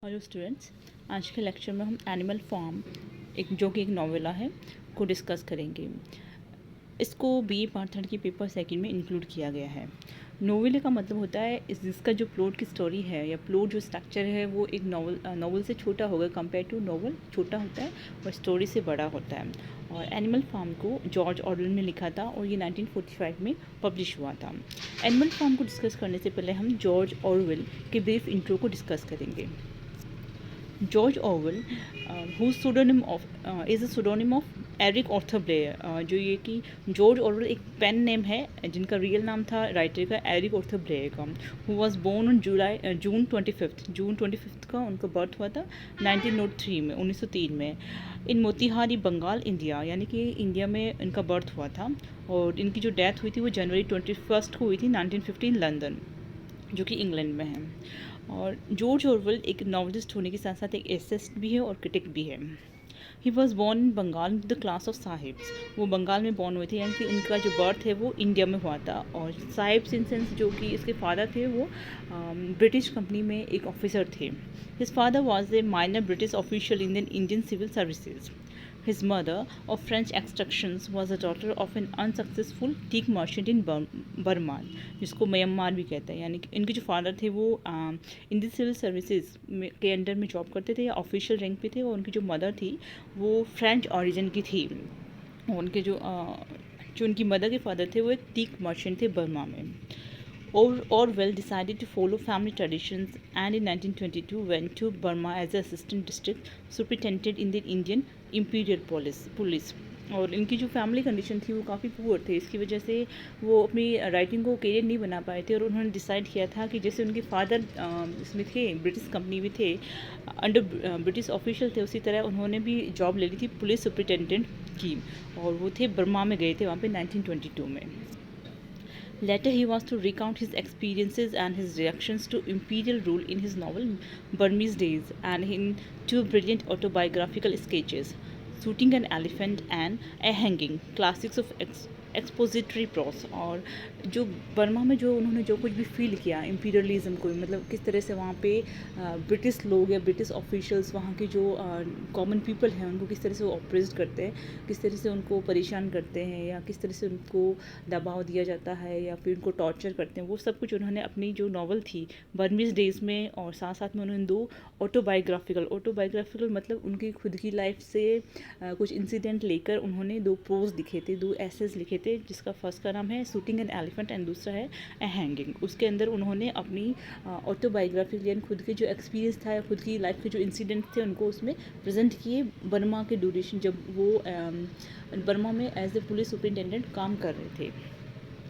Hello students, आज के lecture में हम एनिमल फार्म जो कि एक नॉवेला है को डिस्कस करेंगे। इसको बीए पार्ट थर्ड की पेपर सेकंड में इंक्लूड किया गया है। नोवेला का मतलब होता है जिसका जो प्लॉट की स्टोरी है या प्लॉट जो स्ट्रक्चर है वो एक नॉवल से छोटा होगा कंपेयर टू नॉवल, छोटा होता है और स्टोरी से बड़ा होता है। और एनिमल फार्म को जॉर्ज ऑरवेल ने लिखा था और ये 1945 में पब्लिश हुआ था। एनिमल फार्म को डिस्कस करने से पहले हम जॉर्ज ऑरवेल के ब्रीफ इंट्रो को डिस्कस करेंगे। George Orwell whose pseudonym of is a pseudonym of Eric Arthur Blair. जो ये कि जॉर्ज ऑरवेल एक पेन नेम है जिनका रियल नाम था राइटर का एरिक ऑर्थर ब्लेयर का। Who was born on June 25 का उनका बर्थ हुआ था 1903 में 1903 में इन मोतिहारी बंगाल इंडिया, यानी कि इंडिया में इनका बर्थ हुआ था। और इनकी जो डेथ हुई थी वो जनवरी 21 को हुई थी 1915 लंदन, जो कि इंग्लैंड में है। और जॉर्ज ऑरवेल एक नॉवलिस्ट होने के साथ साथ एक एसेस्ट भी है और क्रिटिक भी है। He was born in Bengal the class of sahibs. वो बंगाल में बॉर्न हुए थे, यानी कि उनका जो बर्थ है वो इंडिया में हुआ था। और साहिब्स इन सेंस जो कि इसके फादर थे वो ब्रिटिश कंपनी में एक ऑफिसर थे। His father was a minor British official in the Indian civil services. His mother, of French extractions, was the daughter of an unsuccessful teak merchant in Burma, जिसको Myanmar भी कहते हैं। यानी कि इनके जो फादर थे वो इंडियन सिविल सर्विसेज के अंडर में जॉब करते थे या ऑफिशियल रैंक पे थे। और उनकी जो मदर थी वो फ्रेंच ओरिजिन की थी। और उनके जो उनकी मदर के फादर थे वो एक टीक मर्चेंट थे बर्मा में। Orwell decided to follow family traditions and in 1922 went to Burma as an assistant district superintendent in the Indian Imperial Police। और इनकी जो फैमिली कंडीशन थी वो काफ़ी पुअर थे, इसकी वजह से वो अपनी राइटिंग को करियर नहीं बना पाए थे। और उन्होंने डिसाइड किया था कि जैसे उनके फादर इसमें थे, ब्रिटिश कंपनी में थे, अंडर ब्रिटिश ऑफिशियल थे, उसी तरह उन्होंने भी जॉब ले ली थी पुलिस सुपरिटेंडेंट की। और वो थे बर्मा में गए थे वहाँ पे 1922 में। Later, he was to recount his experiences and his reactions to imperial rule in his novel Burmese Days and in two brilliant autobiographical sketches, Shooting an Elephant and A Hanging, classics of expository pros. और जो Burma में जो उन्होंने जो कुछ भी feel किया imperialism को, मतलब किस तरह से वहाँ पे ब्रिटिश लोग या ब्रिटिश ऑफिशियल्स वहाँ के जो कॉमन पीपल हैं उनको किस तरह से वो ऑपरेट करते हैं, किस तरह से उनको परेशान करते हैं या किस तरह से उनको दबाव दिया जाता है या फिर उनको टॉर्चर करते हैं, वो सब कुछ उन्होंने अपनी जो नॉवल थी बर्मीज डेज में। और साथ साथ में उन्होंने दो ऑटोबायोग्राफिकल मतलब उनकी खुद की लाइफ से कुछ इंसिडेंट लेकर उन्होंने दो प्रोज लिखे थे, दो एसेज लिखे थे, जिसका फर्स्ट का नाम है शूटिंग एन एलिफेंट एंड दूसरा है ए हैंगिंग। उसके अंदर उन्होंने अपनी ऑटोबायोग्राफी यानी खुद के जो एक्सपीरियंस था या खुद की लाइफ के जो इंसिडेंट थे उनको उसमें प्रेजेंट किए बर्मा के ड्यूरेशन, जब वो बर्मा में एज ए पुलिस सुपरिटेंडेंट काम कर रहे थे।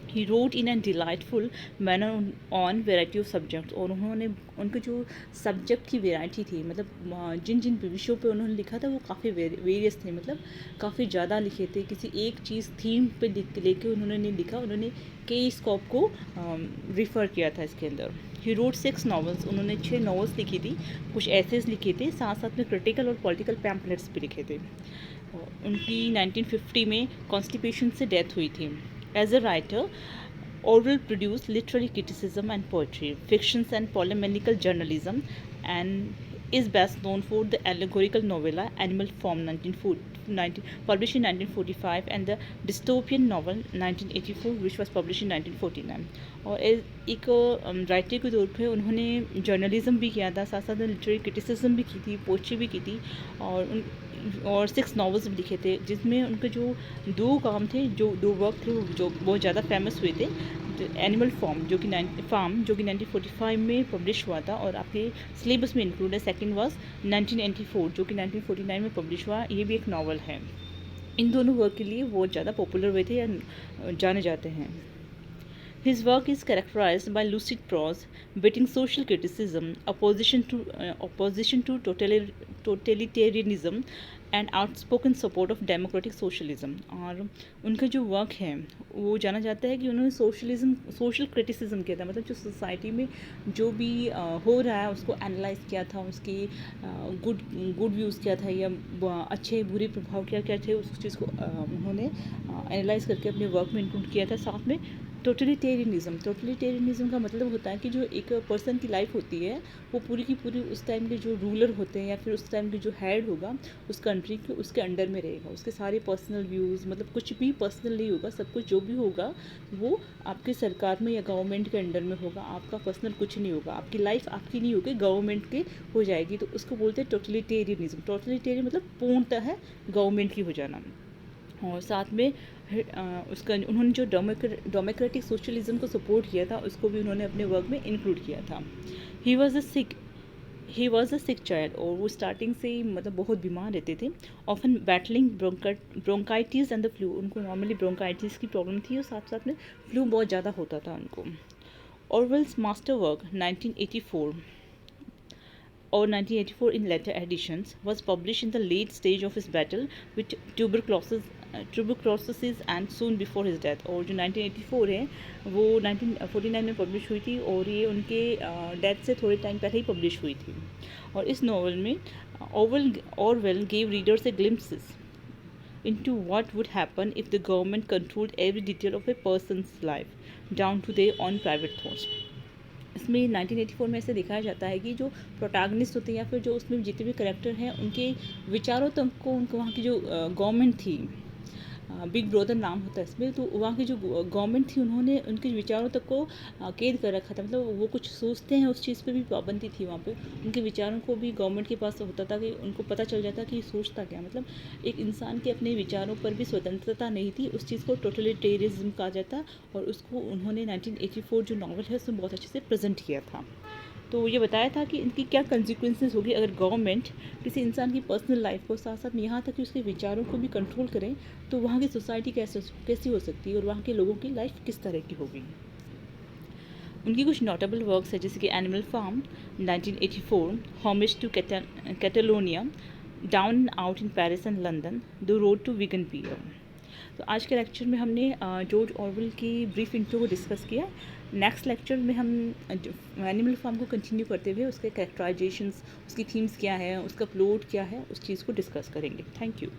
He wrote in an delightful manner on variety of subjects. और उन्होंने उनके जो सब्जेक्ट की वेराइटी थी, मतलब जिन जिन विषयों पे उन्होंने लिखा था वो काफ़ी वेरियस थे, मतलब काफ़ी ज़्यादा लिखे थे। किसी एक चीज़ थीम पे लेके उन्होंने नहीं लिखा, उन्होंने कई स्कोप को रिफ़र किया था इसके अंदर। ही रोट 6 नॉवेल्स, उन्होंने 6 नॉवेल्स लिखी थी, कुछ एसेज लिखे थे, साथ साथ में क्रिटिकल और पॉलिटिकल पैम्पलेट्स भी लिखे थे। उनकी 1950 में कॉन्स्टिपेशन से डेथ हुई थी। As a writer, Orwell produced literary criticism and poetry, fictions and polemical journalism, and is best known for the allegorical novella Animal Farm 1940, published in 1945, and the dystopian novel 1984, which was published in 1949. और एक writer के तौर पे उन्होंने journalism भी किया था, साथ साथ लिटरेरी क्रिटिसिज्म भी की थी, पोइट्री भी की थी, और 6 नॉवेल्स भी लिखे थे, जिसमें उनके जो दो काम थे, जो दो वर्क थे वो जो बहुत ज़्यादा फेमस हुए थे। एनिमल फार्म जो कि 1945 में पब्लिश हुआ था और आपके सिलेबस में इंक्लूड है। सेकंड वाज 1994 जो कि 1949 में पब्लिश हुआ, ये भी एक नॉवल है। इन दोनों वर्क के लिए बहुत ज़्यादा पॉपुलर हुए थे या जाने जाते हैं। His work is characterized by lucid prose, beating social criticism, opposition to totalitarianism, and outspoken support of democratic socialism। और उनका जो वर्क है वो जाना जाता है कि उन्होंने सोशल क्रिटिसिज्म किया था, मतलब जो सोसाइटी में जो भी हो रहा है उसको एनालाइज किया था, उसकी गुड व्यूज़ क्या था या अच्छे बुरे प्रभाव क्या क्या थे, उस चीज़ को उन्होंने एनालाइज करके अपने वर्क में इंक्लूड किया था। साथ में टोटलिटेरियनिज्म का मतलब होता है कि जो एक पर्सन की लाइफ होती है वो पूरी की पूरी उस टाइम के जो रूलर होते हैं या फिर उस टाइम के जो हेड होगा उस कंट्री के उसके अंडर में रहेगा। उसके सारे पर्सनल व्यूज़ मतलब कुछ भी पर्सनल नहीं होगा, सब कुछ जो भी होगा वो आपकी सरकार में या गवर्नमेंट के अंडर में होगा। आपका पर्सनल कुछ नहीं होगा, आपकी लाइफ आपकी नहीं होगी, गवर्नमेंट के हो जाएगी। तो उसको बोलते हैं टोटलिटेरियनिज्म। टोटलिटेरियन मतलब पूर्णतः है गवर्नमेंट की हो जाना। और साथ में उसका उन्होंने जो डेमोक्रेटिक सोशलिज्म को सपोर्ट किया था उसको भी उन्होंने अपने वर्क में इंक्लूड किया था। He was a sick child, और वो स्टार्टिंग से ही मतलब बहुत बीमार रहते थे। Often battling bronchitis and the flu, उनको नॉर्मली ब्रोंकाइटिस की प्रॉब्लम थी और साथ साथ में फ्लू बहुत ज़्यादा होता था उनको। Orwell's master work 1984 or 1984 in later editions was published in the late stage of his battle with tuberculosis and soon before his death। और जो 1984 है वो 1949 में पब्लिश हुई थी और ये उनके डेथ से थोड़े टाइम पहले ही पब्लिश हुई थी। और इस नॉवल में Orwell gave readers a glimpses into what would happen if the government controlled every detail of a person's life down to their own private thoughts। इसमें 1984 में ऐसे दिखाया जाता है कि जो प्रोटैगनिस्ट होते हैं या फिर जो उसमें जितने भी करेक्टर हैं उनके विचारों तक को उनको वहाँ की जो गवर्नमेंट थी, बिग ब्रदर नाम होता है इसमें, तो वहाँ की जो गवर्नमेंट थी उन्होंने उनके विचारों तक को कैद कर रखा था। मतलब वो कुछ सोचते हैं उस चीज़ पे भी पाबंदी थी वहाँ पे। उनके विचारों को भी गवर्नमेंट के पास होता था कि उनको पता चल जाता कि सोचता क्या। मतलब एक इंसान के अपने विचारों पर भी स्वतंत्रता नहीं थी, उस चीज़ को टोटलिटेरिज्म कहा जाता। और उसको उन्होंने 1984 जो नॉवल है उसमें बहुत अच्छे से प्रेजेंट किया था। तो ये बताया था कि इनकी क्या कंसिक्वेंसेस होगी अगर गवर्नमेंट किसी इंसान की पर्सनल लाइफ को साथ साथ यहाँ तक कि उसके विचारों को भी कंट्रोल करें, तो वहाँ की सोसाइटी कैसी हो सकती है और वहाँ के लोगों की लाइफ किस तरह की होगी। उनकी कुछ नोटेबल वर्क्स है जैसे कि animal farm 1984, homage to Catalonia, down out in Paris and London, the road to Wigan pier. तो आज के लेक्चर में हमने जॉर्ज ऑरवेल की ब्रीफ इंट्रो को डिस्कस किया। नेक्स्ट लेक्चर में हम एनिमल फार्म को कंटिन्यू करते हुए उसके कैरेक्टराइजेशंस, उसकी थीम्स क्या है, उसका प्लॉट क्या है, उस चीज़ को डिस्कस करेंगे। Thank you.